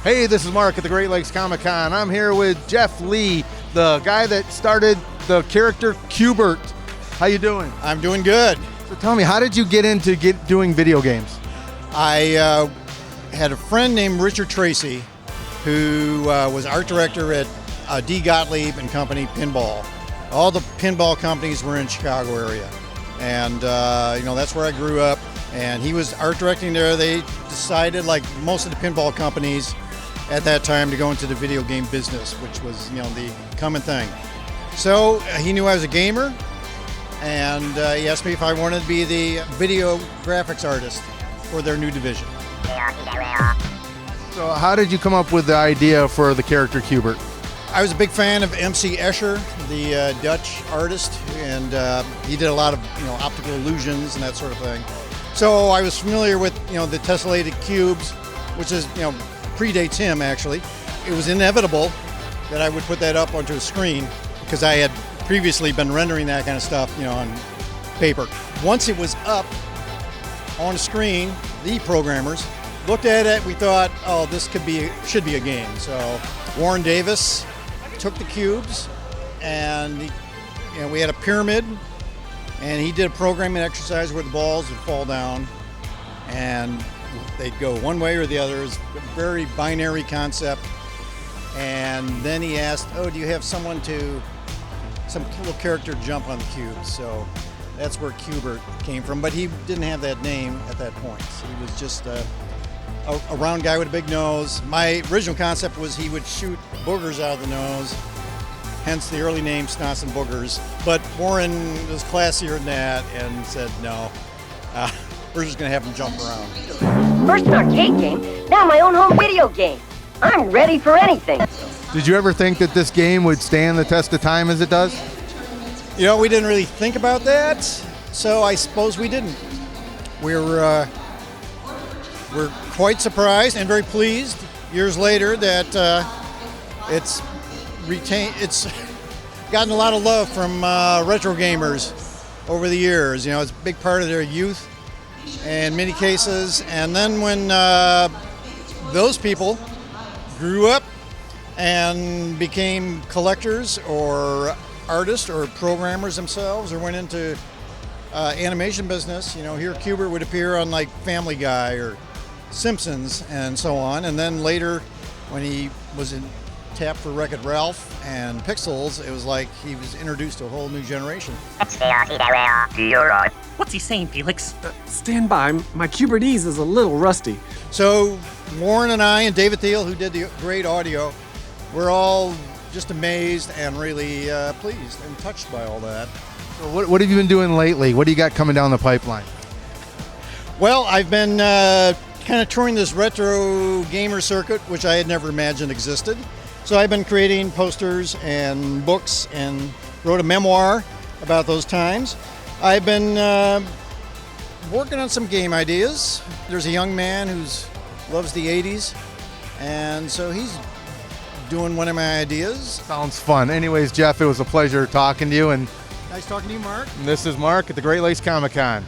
Hey, this is Mark at the Great Lakes Comic Con. I'm here with Jeff Lee, the guy that started the character Q Bert. How you doing? I'm doing good. So tell me, how did you get into doing video games? I had a friend named Richard Tracy who was art director at D. Gottlieb and Company Pinball. All the pinball companies were in Chicago area. And that's where I grew up. And he was art directing there. They decided, like most of the pinball companies at that time, to go into the video game business, which was the common thing. So he knew I was a gamer, and he asked me if I wanted to be the video graphics artist for their new division. So how did you come up with the idea for the character Q Bert? I was a big fan of MC Escher, the Dutch artist, and he did a lot of optical illusions and that sort of thing. So I was familiar with the tessellated cubes, which is predates him actually. It was inevitable that I would put that up onto a screen because I had previously been rendering that kind of stuff on paper. Once it was up on a screen, the programmers looked at it. We thought, oh, this should be a game. So Warren Davis took the cubes, and we had a pyramid, and he did a programming exercise where the balls would fall down, and they'd go one way or the other. It was a very binary concept. And then he asked, oh, do you have some little character jump on the cubes? So that's where Q Bert came from. But he didn't have that name at that point. So he was just a round guy with a big nose. My original concept was he would shoot boogers out of the nose, hence the early name Snots and Boogers. But Warren was classier than that and said, no, we're just going to have him jump around. First an arcade game, now my own home video game. I'm ready for anything. Did you ever think that this game would stand the test of time as it does? We didn't really think about that, so I suppose we didn't. We're quite surprised and very pleased years later that it's gotten a lot of love from retro gamers over the years. It's a big part of their youth in many cases. And then when those people grew up and became collectors or artists or programmers themselves, or went into animation business, here Q Bert would appear on like Family Guy or Simpsons and so on. And then later when he was tapped for Wreck-It Ralph and Pixels, it was like he was introduced to a whole new generation. What's he saying, Felix? Stand by, my Q-Bertese is a little rusty. So Warren and I and David Thiel, who did the great audio, we're all just amazed and really pleased and touched by all that. So what have you been doing lately? What do you got coming down the pipeline? Well, I've been kind of touring this retro gamer circuit, which I had never imagined existed. So I've been creating posters and books and wrote a memoir about those times. I've been working on some game ideas. There's a young man who loves the 80s, and so he's doing one of my ideas. Sounds fun. Anyways, Jeff, it was a pleasure talking to you. And nice talking to you, Mark. this is Mark at the Great Lakes Comic Con.